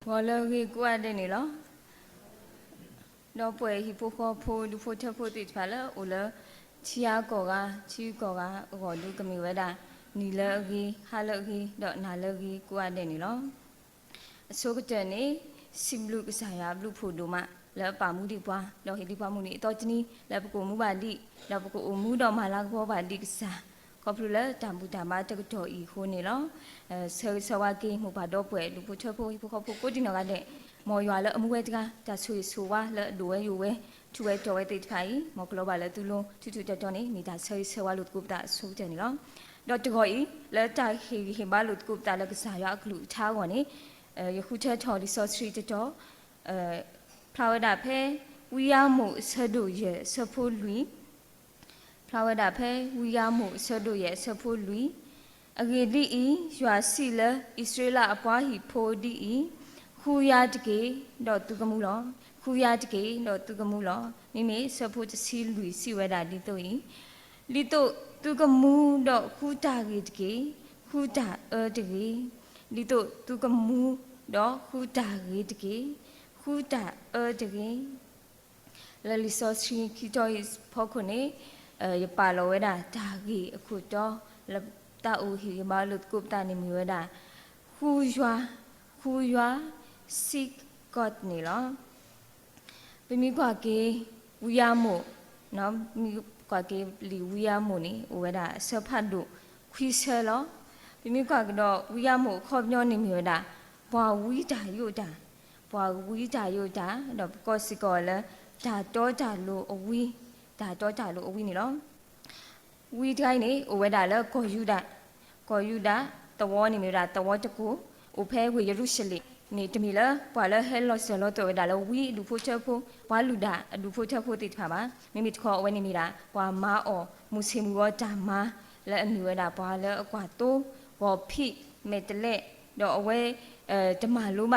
ဘောလကြီးကွာတဲ့နေလောတော့ပွဲဟိပိုခေါ်ဖိုလူဖိုချက်ဖိုတိဖာလာအိုလာချီယာကောကချီကောကအော်လူကမီဝဲတာနီလကြီးဟာလကြီးတော့နာလကြီးကွာတဲ့နေလောအစိုးကတဲ့နေစိဘလူကစားရဘလူဖိုဒိုမလဲပါမှုဒီပွားတော့ဟိဒီပွားမှုနေတော့ချင်းလဲပကိုမှုပါတိတော့ပကိုအမှုတော့မလာကောပါတိကစားခေါပလူလဲတံပူတံပါတကတော့ဤခိုးနေလောဆဝကေမှုပါတော့ပွဲလူဖိုချက်ဖိုဟိပိုခေါ်ဖိုကိုဒီနော်ကတဲ့မော်ရွာလဲအမှုဝဲတကားတဆွေဆိုဝါလဲဒိုဝဲယူဝဲသူဝဲတော်ဝဲတိတ်ဖိုင်မော်ကလောပါလဲသူလုံးချူချူတက်တော့နေမိသားဆဝါလူကုပတာဆိုတဲ့နေလောတော့တကောဤလဲတိုင်ဟိဘာလူကုပတာလဲကစားရအကလူထားကောနေယခုချက်ချော်ဒီဆော့စထရီတော့ဖလာဝဒါဖဲဝီယာမိုဆဒိုရဲ့ဆဖိုလူဖလာဝဒါဖဲဝီယာမိုဆဒိုရဲ့ဆဖိုလူအဂေဒီဤရွာစီလဣစရေလအပွားဟီဖိုဒီဤခူယာတကေတော့သူကမှုလောခူယာတကေတော့သူကမှုလောမိမိဆဖိုချစီလူစီဝဒါဒီတော့ဤလီတော့သူကမှုတော့ခူတာကေတကေခူတာတကေလီတော့သူကမှုတော့ခူတာကေတကေခူတာတကေလလီဆော့စီခီတော့ဖောက်ခုနေရပါလောဝဲတာဒါကြီးအခုတော့တာအိုဟီဘာလုတ်ကုပတာနေမြဝဲတာခူရွာစိကော့နေလောပမီကွာကေဝီယာမိုနော်မီကွာကေလီဝီယာမိုနေဝဲတာဆဖတ်တို့ခွီဆဲလောပမီကွာကတော့ဝီယာမိုခေါ်ပြောနေမြဝဲတာဘွာဝီတာယိုတာတော့ကောစီကောလဲဒါတော့တာလို့အဝီနေလောဝီတိုင်းနေဝဲတာလဲကောယူတာတဝောနေမြတာတဝောတကူအိုဖဲဝေရရုရှလိနေတမီလာပွာလဲဟဲလောဆလောတော့ဒါလဲဝီလူဖိုချက်ဖိုဘွာလူဒါလူဖိုချက်ဖိုတိဖာပါမိမိတခေါ်ဝဲနေမိတာဘွာမာအော်မူစီမူရောတာမာလဲအမီဝဲတာဘွာလဲအကွာတိုးဘောဖိမေတလက်တော့အဝဲတမလုံးမ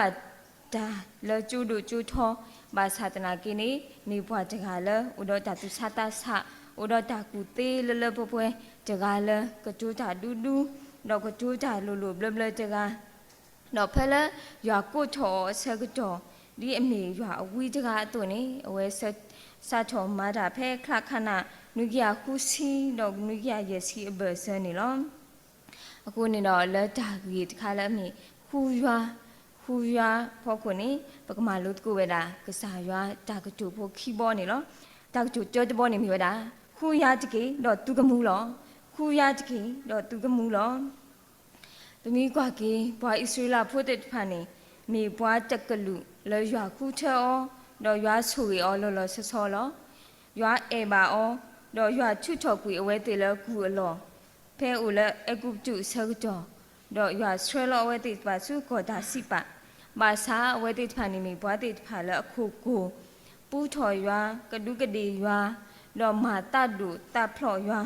ဒါလဲကျူတို့ကျူထောဘာသာတနာကိနေမိဘွာတကလဲဥဒတာသူစာတာဆာဥဒတာကူတေးလပပွဲတကလဲကကျူတာဒူတော့ကကျူတာလိုဘလတကတော့ဖဲလဲရွာကိုထောဆကတော်ဒီအမေရွာအဝီတကအတုန်နေအဝဲစာထောမာတာဖဲခခနာနုကရခုစီတော့နုကရရစီအဘဆန်နေလောအခုနေတော့လက်တာကြီးတခါလဲအမေခူရွာဖောက်ခုနေပကမာလုတ်ကိုဝဲတာကစားရွာတာကတူဖို့ခီဘောနေလောတာကတူကြောတဘောနေမြဝဲတာခူရတကေတော့သူကမှုလောတမီကွာကေဘွာဣစရေလဖို့တဲ့ဖာနေမေဘွာတက်ကလူလဲရွာခုချောတော့ရွာဆူရီအောလောဆောလောရွာအေဘာအောတော့ရွာချွတ်ထော်ကွေအဝဲတေလကူအလောဖဲဦးလဲအကုတုဆောတော့ရွာဆွဲလောအဝဲတေပါစုကောတာစီပါဘာသာအဝဲတေဖာနေမေဘွာတေဖာလဲအခုကိုပူထော်ရွာကဒုကတိရွာတော့မာတတ်တို့တဖလော်ရွာ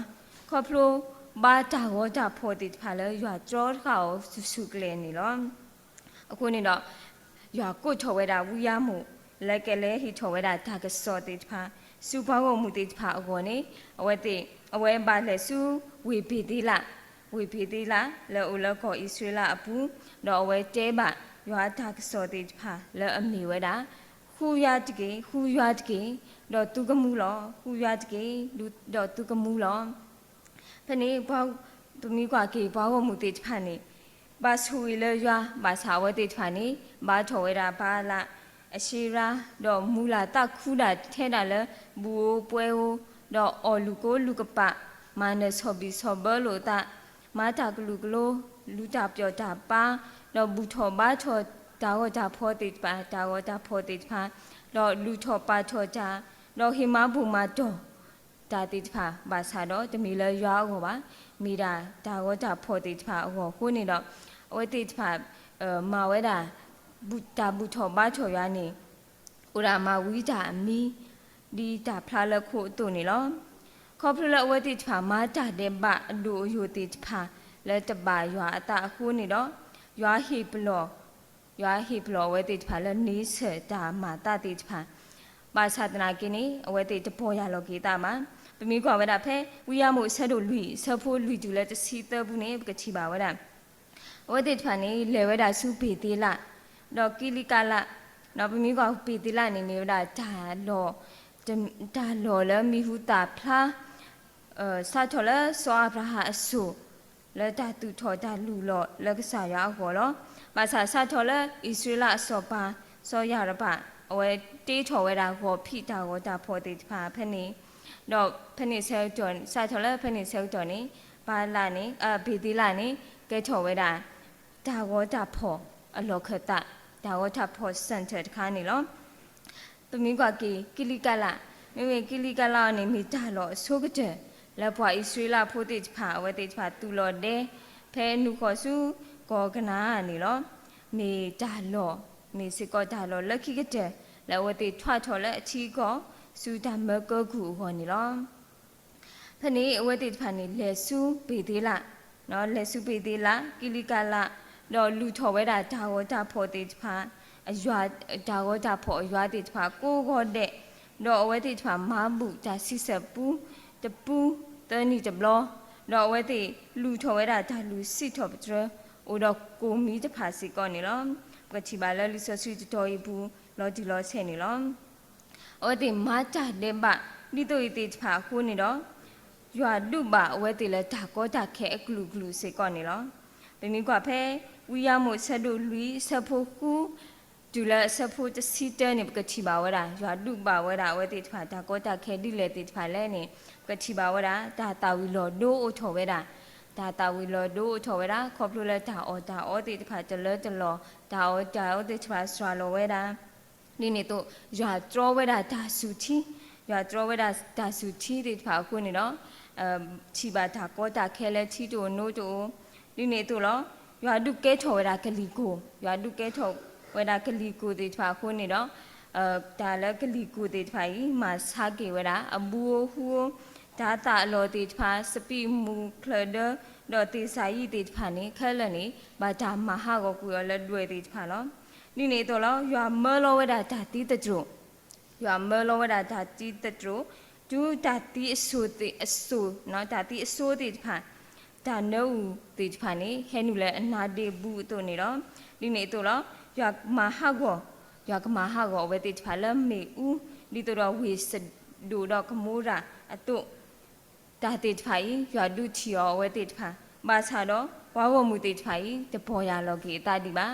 ခေါဖလိုဘာတာဝတာဖို့တိဖာလဲရွာကြောခေါစုကလေးနေလောအခုနေတော့ရွာကိုထော်ဝဲတာဝူရမှုလက်ကလေးဟိထော်ဝဲတာဒါကစောတိဖာစုဘောင်းမှုတိဖာအကောနေအဝဲဘာလဲစုဝေပေတိလားလဲဦးလကောဣစရေလအပူတော့အဝဲတဲပါရွာဒါကစောတိဖာလဲအမီဝဲတာခူရတကေတော့သူကမှုလောခူရတကေလူတော့သူကမှုလောဖနေဘောသူမိကွာကေဘောမှုတိဖာနေဘာဆူရလဲရွာဘာသာဝဲတိဖာနေဘာထော်ဝဲတာဘာလာအရှိရာတော့မူလာတခုတာထဲတာလဲဘူပွဲတော့အော်လူကိုလူကပမာနဆောဘီဆောဘလို့တာမာတာကလူကလိုလူတာပြောတာပါတော့ဘူထော်ဘာထော်တာဝတာဖောတိပါတော့လူထော်ပါထော်တာတော့ဟိမဘူမာတော့တာတိဖာဘာသာတော့တမီလဲရွာကိုပါမိတာဒါဝတာဖောတိဖာဟောခုနေတော့အဝဲတိဖာမာဝဲတာဘူထော်ဘာထော်ရွာနေဥရာမဝီတာအမီဒီတာဖလာလခုတုန်နေလောခေါပလအဝဲတိဖာမာတာတဲ့ဘအဒူယိုတိဖာလဲတပါရွာအတာအခုနေတော့ရွာဟိပလောဝဲတိဖာလဲနီးစတာမာတာတိဖာဘာသာတနာကိနေအဝဲတိတပေါ်ရလောကေတာမှာပမီကွာဝဲတာဖဲဝီယာမိုဆဒိုလူဆဖိုလူတူလဲတစီတဘူးနေကချီပါဝဲတာဝဲတိဖာနေလဲဝဲတာစုပေသေးလား တော့ကိလိကလတော့ပမီကပီတိလာနေမေဒါဒါလောလမီဟုတာဖလားစာထော်လဲစောအဗရာဟာအဆူလဲတာတူထော်တာလူလောလက်ကစားရအော်လောဘာသာစာထော်လဲဣသရေလအစောပါစောရရပါအဝဲတေးထော်ဝဲတာကိုဖိတာကိုတာဖော်တေဖာဖက်နေတော့ဖက်နေဆဲတော်စာထော်လဲဖက်နေဆဲတော်နေဘာလာနေဘီတိလာနေကဲထော်ဝဲတာဒါကိုတာဖော်အလောခတာဒါကိုတာဖော်စန်တက်ခါနေလောပမီကကိလိကလာမေကိလိကလာနေမိတာလောအဆိုးကတဲ့လက်ဖွာဣသရေလဖို့တိဖာဝဲတိဖာတူလော်တဲ့ဖဲနုခေါ်စုကောကနာနေလောမေတာလောမေစကောတာလောလက်ခိကတဲ့လက်ဝဲတိထွားထော်လက်အချီကောစူတမကောကူဟောနေလောဖနေအဝဲတိဖာနေလေစုပေသေးလားနော်လေစုပေသေးလားကိလိကလာတော့လူထော်ဝဲတာဒါဝတာဖို့တိဖာအရွာဒါဝတာဖို့အရွာတိဖာကိုကောတဲ့တော့အဝဲတိဖာမမှုဒါစိစပူတပူတနီတဘလတော့ဝဲတိလူထော်ဝဲတာဒါလူစစ်ထော်ပထအိုတော့ကိုမီတဖာစီကောနေလောပချီပါလဲလူဆဆူတော်ရဘူးလောဒီလောဆဲနေလောဝဲတိမာတာတဲ့ပါဒီတို့တိတဖာခိုးနေတော့ရွာလူပါဝဲတိလဲဒါကောဒါခဲအကလူကလူစေကောနေလောပမီကွာဖဲဝီယာမိုဆက်တို့လူဆဖို့ကူဒူလာဆဖို့တစီတဲနေပကတိပါဝဲတာရွာလူပါဝဲတာဝဲတိတဖာဒါကောဒါခဲဒီလေတိတဖာလဲနေပကတိပါဝဲတာဒါတာဝီလောဒိုးအိုထော်ဝဲတာဒါတာဝီလောဒိုးထော်ဝဲတာခေါပလိုလဲဒါအောတိတဖာတလဲတလောဒါအောတိတဖာဆွာလောဝဲတာဒီနေတော့ရွာတရောဝဲတာဒါစုတီရွာတရောဝဲတာဒါစုတီတိတဖာခုနေတော့ချီပါဒါကောဒါခဲလဲချီတိုနိုးတိုဒီနေတော့လောရွာဒုကဲထော်ဝဲတာကလီကိုရွာဒုကဲထော်ဝဲတာကလီကိုတိတဖာခုနေတော့ဒါလဲကလီကိုတိတဖာကြီးမာစားကေဝဲတာအဘူဟူဒါတာလောတိတဖာစပီမူကလဒတော့တေစာယီတိတဖာနေခဲလနေဘာဒါမဟာကိုကူရလဲတွေ့တိတဖာလောဒီနေတော့လောရွာမဲလောဝဲတာဒါတိတကြိုရွာမဲလောဝဲတာဒါတိတကြိုဒူဒါတိအဆိုတိအဆိုနော်ဒါတိအဆိုတိတဖာဒါနိုးတိတဖာနေဟဲနူလဲအနာတေဘူးတို့နေတော့ဒီနေတော့လောရွာမဟာကိုရွာကမဟာကိုဝဲတိတဖာလဲမေဦးဒီတော့ဝေစဒူတော့ကမိုးရာအတုဒါတိတဖာရွာဒုချီရောဝဲတိတဖာဘာသာတော့ဝါဝမှုတိတဖာတပေါ်ရလောကေတာဒီပါ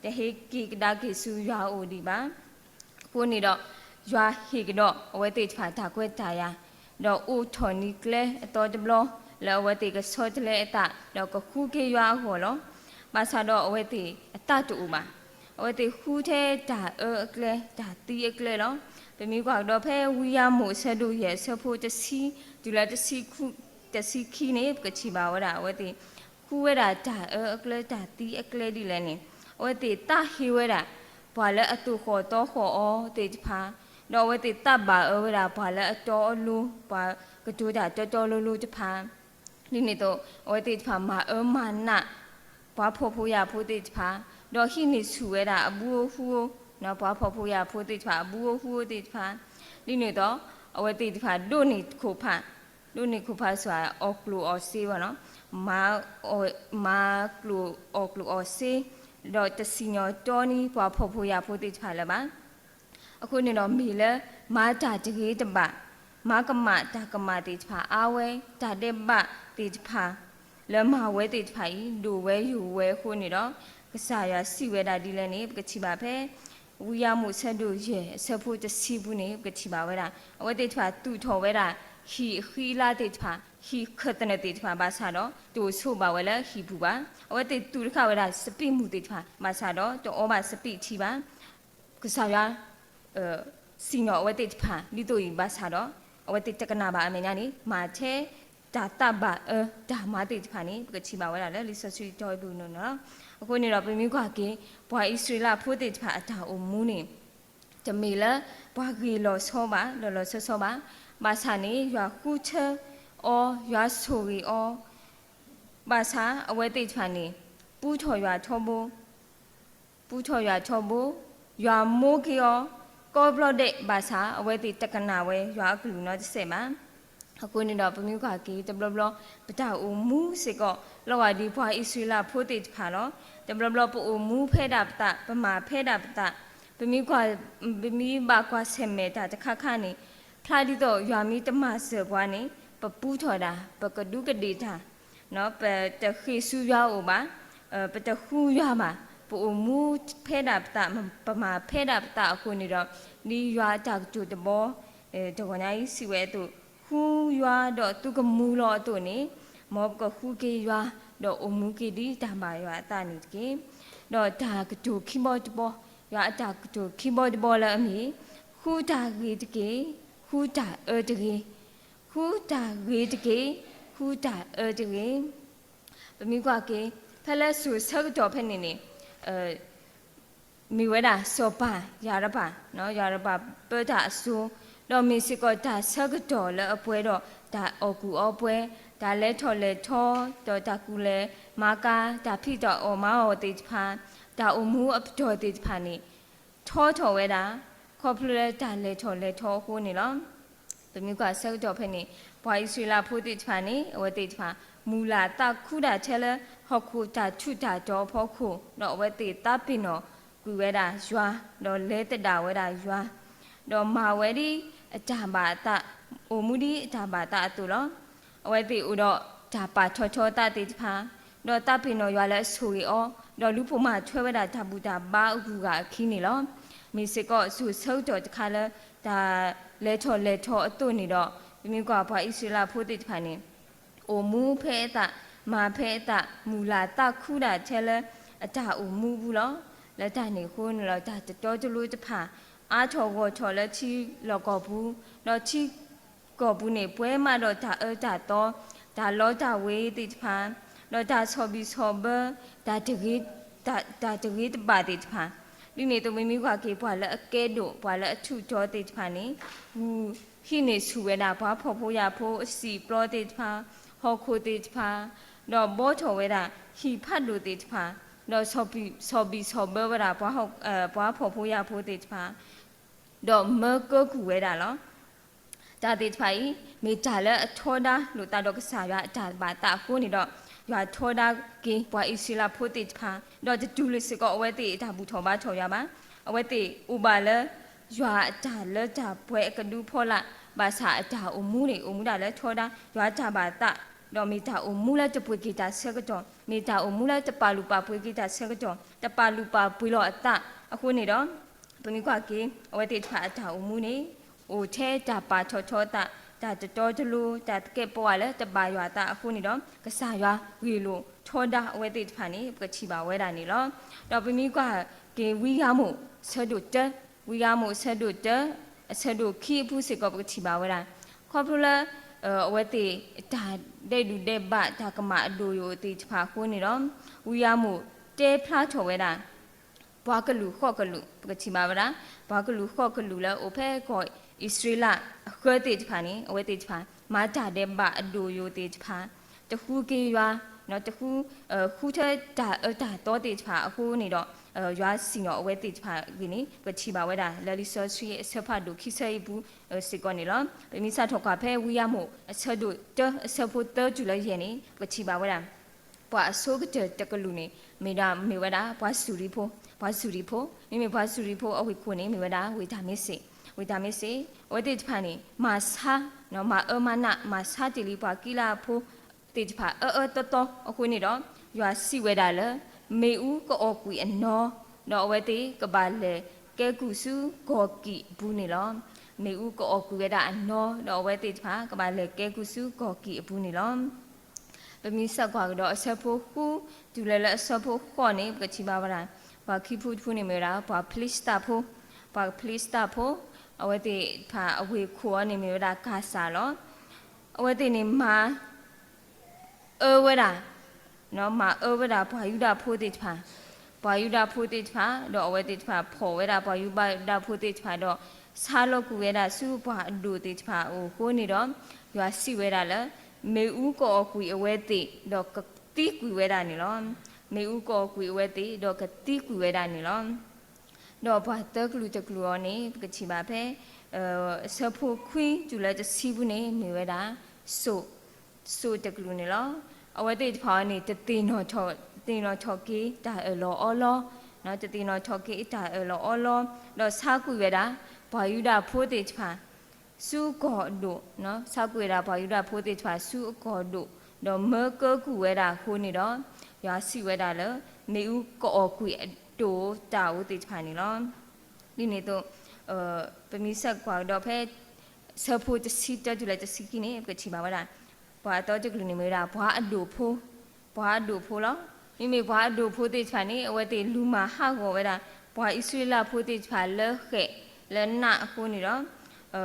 တဟေကိကဒါကေဆူရွာအိုဒီပါကိုနေတော့ရွာဟေကတော့ဝဲတိတဖာဒါကွဲတာရတော့အိုထော်နီကလဲအတော်တဘလလောဝဲတိကစောတလဲအတတော့ကခုကေရွာဟောလောဘာသာတော့ဝဲတိအတတူပါဝဲတိခူးတဲ့ဒါကလဲဒါတီးကလဲလောပမီကတော့ဖဲဝီယာမိုဆက်တို့ရဲ့ဆဖို့တစီဒူလာတစီခုတစီခီနေကချီပါဝတာဝဲတိခူးဝဲတာဒါကလဲဒါတီးကလဲဒီလဲနေဝဲတိတာဟီဝဲတာဘာလဲအတူခေါ်တော့ခေါ်အောတေတဖာတော့ဝဲတိတပ်ပါဝဲတာဘာလဲအတော်အလူဘာကတူတာတော်လူတဖာဒီနေတော့ဝဲတိတဖာမာနာဘာဖို့ရဖို့တေတဖာတော့ဟိနေဆူဝဲတာအဘူဟူနော်ဘာဖို့ရဖို့တေတဖာအဘူဟူတေတဖာဒီနေတော့အဝဲတေတဖာဒိုနေခိုဖာဆိုတာအော်ကလူအော်စီဝနော်မာကလူအော်ကလူအော်စီတော့တစီညောတော်နီဘာဖို့ရဖို့တေတဖာလည်းပါအခုနေတော့မီလဲမာတာတကြီးတပမာကမတာကမတေတဖာအာဝဲတာတဲ့ပတေတဖာလမဝဲတေတဖာဒူဝဲယူဝဲခုနေတော့ကစားရစီဝဲတာဒီလဲနေကချီပါဖဲဝီယာမှုဆက်တို့ရဲ့ဆက်ဖို့တစီဘူးနေကချီပါဝဲတာအဝဲတေတဖာတူထော်ဝဲတာဟီခီလာတေတဖာဟီခတ်တဲ့တေတဖာဘာသာတော့တူဆိုပါဝဲလဲဟီဘူးပါအဝဲတေတူတခါဝဲတာစပိမှုတေတဖာဘာသာတော့တော့ဘာစပိချီပါကစားရစီနောအဝဲတေတဖာဒီတို့ဘာသာတော့အဝဲတေတကနာပါအမေညာနေမာချဲဒါတပါဒါမတေတဖာနေကချီပါဝဲတာလဲလီဆဆူတော်ဘူးနော်အခုနေတော့ပြင်းကွာကင်းဘွာဣစရေလဖို့တေတဖာအတာအမူးနေတမေလာဘွာဂီလောဆောပါလောဆောပါဘာသာနေရွာခုချေအောရွာဆူရီအောဘာသာအဝဲတေတဖာနေပူထော်ရွာထောဘူးရွာမိုးကီယောကောဘလတဲ့ဘာသာအဝဲတေတကနာဝဲရွာကလူနော်တစ်စက်မှာ အခုနေတော့ပမျိုးကကေတဘလဘလပတာအိုမူစေကောလောဝဒီဘွားဣဆွေလာဖိုတေဖာလောတဘလဘလပိုမူဖဲတာပတာပမာဖဲတာပတာပမျိုးကပမီဘာကွာဆေမေတာတခါခါနေဖလာဒီတော့ရွာမီတမဆေဘွားနေပပူးထော်တာပကဒုကဒေတာနော်ပတခိစုရွာအိုပါပတခူရွာမှာပိုမူဖဲတာပတာပမာဖဲတာပတာအခုနေတော့ဒီရွာတာကျူတဘောတခွန်ညာကြီးစီဝဲသူခူရွာတော့သူကမူလောသူနေမောကခူကေရွာတော့အမူကေဒီတမရွာတာနေကေတော့ဒါကတူခိမောတဘောရွာအတာကတူခိမောတဘောလည်းအမီခူတာကေတကေခူတာတကေခူတာကေတကေခူတာတကေပမိကွာကေဖလဲဆူဆောက်တော်ဖက်နေနေမိဝဲတာစောပါရရပါနော်ရရပါပတာအဆူတော့မီစကောတာဆောက်တော်လည်းအပွဲတော့ဒါအော်ကူအော်ပွဲဒါလဲထော်လဲထောတော့ဒါကူလဲမာကာဒါဖိတော့အော်မောတေဖာဒါအမှုအပတော်တေဖာနေထောဝဲတာခေါပလဲဒါလဲထောဟိုနေလောတမျိုးကဆောက်တော်ဖက်နေဘွားဆွေလာဖိုးတေဖာနေအဝတေဖာမူလာတခုတာချဲလဲဟောခုတာထုတာတော့ဖောခုတော့ဝဲတေတပိနောကူဝဲတာရွာတော့လဲတတာဝဲတာရွာတော့မာဝဲဒီအတာပါတအိုမူဒီအတာပါတအတူလောအဝဲတေဦးတော့ဒါပါချောတတေဖာတော့တပိနောရွာလဲဆူရီအောတော့လူဖို့မထွဲဝဲတာဓာဘူးတာဘာအကူကခီးနေလောမီစကောဆူဆုတ်တော့တခါလဲဒါလဲထောအတူနေတော့ဒီမျိုးကဘာဣဆွေလာဖိုးတေဖာနေအိုမူဖဲတာမာဖဲတာမူလာတခုတာချဲလဲအတာအိုမူဘူးလောလက်တနေခိုးနေတော့ဒါတော်ကျလို့တဖာအားထော်ကိုထော်လက်ချီလော်ကောဘူးတော့ချီကောဘူးနေပွဲမှာတော့ဒါတာတော့ဒါလောတာဝေးတိတဖာတော့ဒါဆော်ပြီးဆော်ဘဒါတကြီးဒါတကြီးတပါတိတဖာဒီနေတော့မိမိကကေပွာလက်အကဲတို့ပွာလက်အထုတော်တိတဖာနေဟူဟိနေဆူဝဲတာဘာဖော်ဖို့ရဖို့အစီပလောတိတဖာဟောခိုတိတဖာတော့ဘောထော်ဝဲတာဟီဖတ်လို့တိတဖာတော့ဆော်ပြီးဆော်ဘဝတာဘာဖော်ဖို့ရဖို့တိတဖာတော့မကောကူဝဲတာလောဒါတိတဖာဤမိတာလက်အထောတာလို့တာတော့ကစားရအတာပါတာကိုနေတော့ရွာထောတာကေဘွာဣစီလာဖို့တိတဖာတော့တူလစကောအဝဲတိဒါဘူးထောပါထောရပါအဝဲတိဥပါလရွာအတာလက်တာဘွဲကဒူဖောလာဘာသာအတာအမှုနေအမှုတာလက်ထောတာရွာတာပါတာတော့မိတာအမှုလက်တပွေကီတာဆက်ကတော့မိတာအမှုလက်တပါလူပါပွေကီတာဆက်ကတော့တပါလူပါပွေလို့အတာအခုနေတော့ပမိကွာကေအဝဲတိဖာအတာအမှုနေအိုထဲတာပါထောတာဒါတော်တလူဒါကဲပေါ်လဲတပါရွာတာအခုနေတော့ကစားရွာဝီလို့ထောတာအဝဲတိဖာနေပချီပါဝဲတာနေလောတော့ပမိကွာကေဝီရမို့ဆက်တို့တဝီရမို့ဆက်တို့တအဆက်တို့ခီးဘူးစေကောပချီပါဝဲတာခေါပလာအဝဲတိဒါတဲ့လူတဲ့ဘဒါကမအလိုယိုတိဖာခိုးနေတော့ဝီရမို့တဲဖလားထော်ဝဲတာဘွားကလူခော့ကလူပချီပါဗလားဘွားကလူခော့ကလူလဲအိုဖဲကောဣစရေလအခွဲတေတဖာနေအဝဲတေတဖာမာတာတဲ့ဘအလိုယိုတေတဖာတခုကေရွာနော်တခုခုထဲဒါတော့တေတဖာအခုနေတော့ရွာစီနော်အဝဲတေတဖာဒီနေပချီပါဝဲတာလလီဆော့ဆွေအဆက်ဖတ်ဒုခိဆေဘူးစေကောနေလောပမိစာထောက်ကဖဲဝီရမို့အဆက်တို့တအဆက်ဖို့တကျူလဲရနေပချီပါဝဲတာဘွာအစိုးကတကလူနေမေဝဲတာဘွာဆူရီဖို့ဘွာဆူရီဖို့မိဘွာဆူရီဖို့အဝိခုနေမေဝဲတာဝေတာမစ်စေဝေတာမစ်စေဝေတိတဖာနေမာစာနော်မာမနာမာစာတီလီဘွာကီလာဖို့တိတဖာတော်အခုနေတော့ရွာစီဝဲတာလဲမေဦးကောကွီအနော်တော့ဝဲတိကပါလေကဲကုစုဂောကီဘူးနေလောမေဦးကောကွီဝဲတာအနော်တော့ဝဲတိတဖာကပါလေကဲကုစုဂောကီဘူးနေလောပမီဆက်ကွာတော့အဆက်ဖို့ခုဒူလဲအဆက်ဖို့ခေါ်နေပချီပါဗလားဘာခိဖူနေမလားဘာပလစ်တာဖို့အဝဲတိဖာအဝေခေါ်နေမလားကာစာလောအဝဲတိနေမာဝဲတာနော်မာဝဲတာဘာယူတာဖို့တိဖာတော့အဝဲတိဖာဖော်ဝဲတာဘာယူပါတာဖို့တိဖာတော့စားလို့ကူဝဲတာစုဘွားအလူတိဖာဟိုနေတော့ရွာစီဝဲတာလဲမေဦးကောကွီအဝဲတိတော့ကတိကွီဝဲတာနေလောမေဦးကောကွီအဝဲတိတော့ကတိကွီဝဲတာနေလောတော့ဘာတကလူရောနေကချီပါဖဲဆဖို့ခွီကျူလဲတစီဘူးနေမေဝဲတာ so te glu ni lo awate pha ni te tin no choki ta lo olo no te tin no choki ta lo olo do sa ku we da bwa yu da pho te pha su go do no sa ku we da bwa yu da pho te pha su go do do me ko ku we da khu ni do ya si we da lo me u ko o ku do ta u te pha ni lo ni ni to pe mi sak kwa do phe sa pho te si ta ju la te si ki ni ke chi ba wa da bwa to te glu ni me da bwa a do pho loမိမိဘွားတို့ဖိုးတိချာနေအဝတ်တေလူမာဟာကိုဝဲတာဘွားဣဆွေလာဖိုးတိချာလဲခဲလဲနာအခုနေတော့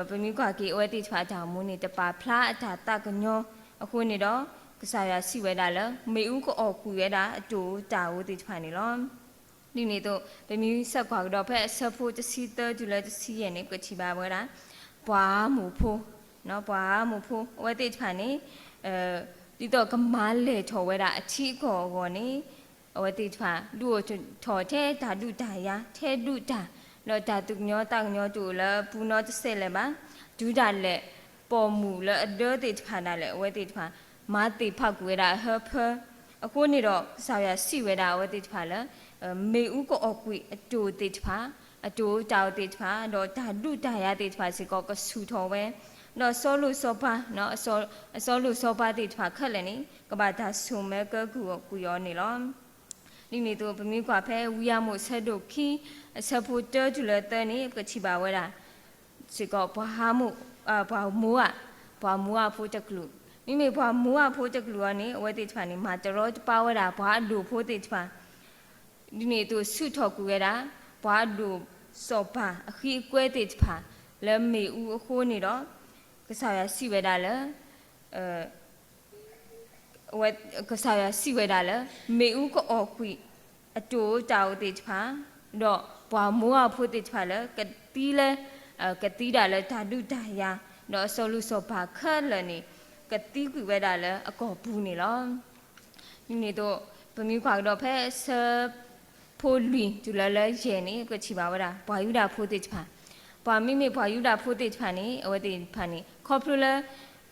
ပမိကွာကေအဝတ်တိချာတောင်မူနေတပါဖလားအတာတကညောအခုနေတော့ကစားရစီဝဲတာလဲမေဦးကိုအော်ကူဝဲတာအတူတာဝတိချာနေလောဒီနေတော့ပမိဆက်ကွာတော့ဖက်ဆက်ဖို့တစီတကျလဲတစီရနေကချီပါဝဲတာဘွားမူဖိုးနော်ဘွားမူဖိုးအဝတ်တိချာနေဒီတော့ကမားလေထော်ဝဲတာအချီကောကောနေအဝတိထွာလူကိုထော်ထဲဓာတုတာယာထဲတုတာလောဓာတုညောတောင်ညောတူလပူနောတဆဲလေပါဒူတာလေပေါ်မူလအဒေတိထွာနာလေအဝတိထွာမာတိဖောက်ကွေတာဟဖအခုနေတော့ဆောက်ရစီဝဲတာအဝတိထွာလေမေဥကိုအကွေအတူတိထွာအတူတောက်တိထွာတော့ဓာတုတာယာတိထွာစီကောကဆူထော်ဝဲနော်ဆောလူဆောပါနော်အစောလူဆောပါတိထွာခက်လည်းနိကဘာသာဆုမဲကကူရောနေလောဒီနေတော့ပမိကွာဖဲဝီယာမိုဆက်တို့ခီဆက်ဖို့တဲကျလဲတဲနေကချီပါဝဲတာစီကောဘဟာမှုဘာမူอ่ะဖို့တကလူမိမိဘာမူอ่ะဖို့တကလူကနေအဝဲတိထွာနေမှာတရောပါဝဲတာဘာလူဖို့တိထွာဒီနေတော့ဆုထော်ကူရတာဘာလူစောပါအခီကွဲတိထွာလဲမေဦးအခုနေတော့ကစားရစီဝဲတာလဲဝဲကစားရစီဝဲတာလဲမေဦးကိုအော်ခွီအတူတောက်တိချာတော့ဘွာမိုးအဖို့တိချာလဲကတိလဲကတိတာလဲဓာတုတာယာတော့ဆောလူဆောပါခက်လဲနေကတိကွေဝဲတာလဲအကောဘူးနေလောဒီနေတော့ပမီခွာတော့ဖဲဆဖိုလီကျလာလဲရဲနေကချီပါဝတာဘွာယူတာဖို့တိချာဘွာမိမိဘွာယူတာဖို့တိချာနေအဝတိဖာနေခေါပလူလဲ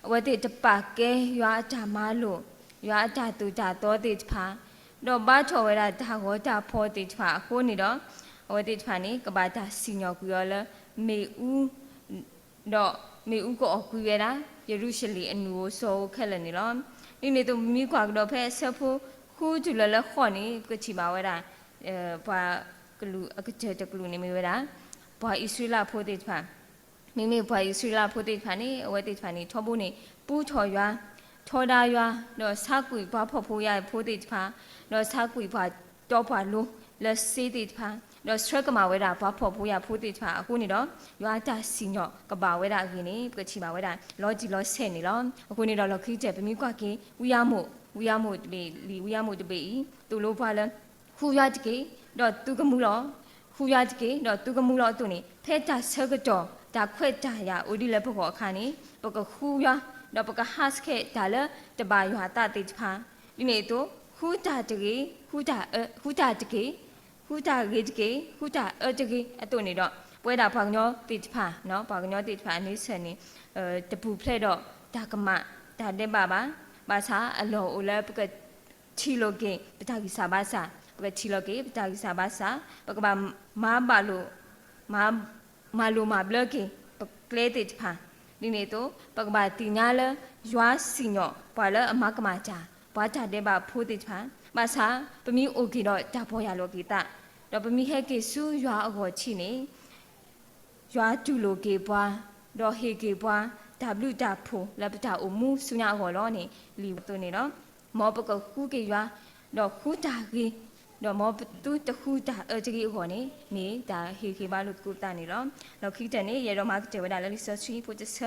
အဝတိတပါကဲရွာဓမ္မလို့ရွာတာတူတာတော်တိဖာတော့ဘာချော်ဝဲတာဒါဟောတာဖောတိဖာအခုနေတော့အဝတိဖာနေကဘာတာစီညောကူရောလဲမေဦးတော့မေဦးကိုအကူရတာယေရုရှလင်အနူဆိုခက်လည်းနေလောဒီနေတော့မိကွာတော့ဖဲဆက်ဖို့ခုကျလလခေါနေကချီပါဝဲတာဘာကလူအကတဲ့တကလူနေမိဝဲတာဘာဣဆွေလာဖို့တိဖာမိမိဘာဣဆွေလာဖို့တိဖာနေအဝတိဖာနေထောဖို့နေပူးထော်ရွာထော်ဒါရွာတော့ဆာကွေဘာဖို့ဖို့ရဖို့တိဖာတော့ဆာကွေဘာတော့ဘာလို့လက်စေးတိဖာတော့စထရကမှာဝဲတာဘာဖို့ဖို့ရဖို့တိဖာအခုနေတော့ရွာတာစီညော့ကပါဝဲတာခင်းနေကချီပါဝဲတာလောဂျီလောဆဲနေလောအခုနေတော့လခိတဲ့ပမိကွာကင်းဝီယာမို့တပေလီဝီယာမို့တပေတူလို့ဖာလဲခူရတကေတော့သူကမှုလောခူရတကေတော့သူကမှုလောတူနေဖဲတာဆကတော့ဒါခွဲ့တာရအိုဒီလဲဖို့အခါနေပကခူရတော့ပကဟတ်ခဲဒါလဲတပါရွာတာတိဖာဒီနေတော့ခူတာတကေခူတာတကေခူတာရေတကေခူတာတကေအတူနေတော့ပွဲတာဘောင်ညောတိဖာနော်ဘောင်ညောတိဖာနေစနေတပူဖလက်တော့ဒါကမဒါတဲ့ပါဘာသာအလောအိုလဲပကချီလိုကေပတာကိစာဘာသာပကချီလိုကေပတာကိစာဘာသာပကဘာမာဘာလိုမာဘလကေပကလေတိဖာဒီနေတော့ပကဘာတင်ညာလဲရွာစီညောဘာလဲအမကမာချာဘာတာတဲ့ပါဖိုးတိဖာဘာသာပမီအိုကေတော့ဒါဘောရလိုကေတာတော့ပမီဟဲကေဆူရွာအခေါ်ချီနေရွာတူလိုကေပွားတော့ဟေကေပွားW တာဖိုလပတာအမှုဆုညာဟောလောနေလီတူနေတော့မောပကခုကေရွာတော့ခူတာကေတော့မောတူတခူတာတကေဟောနေဒါဟေကေပါလို့ကူတာနေတော့လောက်ခိတနေရေတော့မကတေဝဒါလလီဆောစီပိုတဆ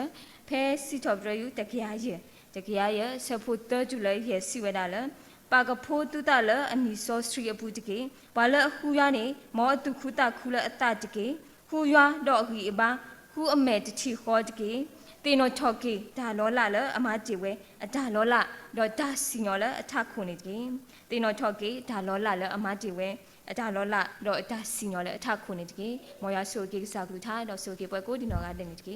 ဖဲစီတော့ဘရယူတကေရဲ့ဆဖို့တကျူလဲရဲ့စီဝဒါလပါကဖိုးတူတာလအနီဆောစထရီအပူတကေဘာလအခုရနေမောတူခူတာခူလအတတကေခူရွာတော့ခီအပါခူအမဲတချီခေါ်တကေတင်တော့ချော့ကေဒါလောလာလအမတီဝဲအဒါလောလာတော့ဒါစီညောလအထခုနေကေတင်တော့ချော့ကေဒါလောလာလအမတီဝဲအဒါလောလာတော့ဒါစီညောလအထခုနေကေမောရဆိုကေစာကလူထားတော့ဆိုကေပွဲကိုဒီနော်ကတင်နေကေ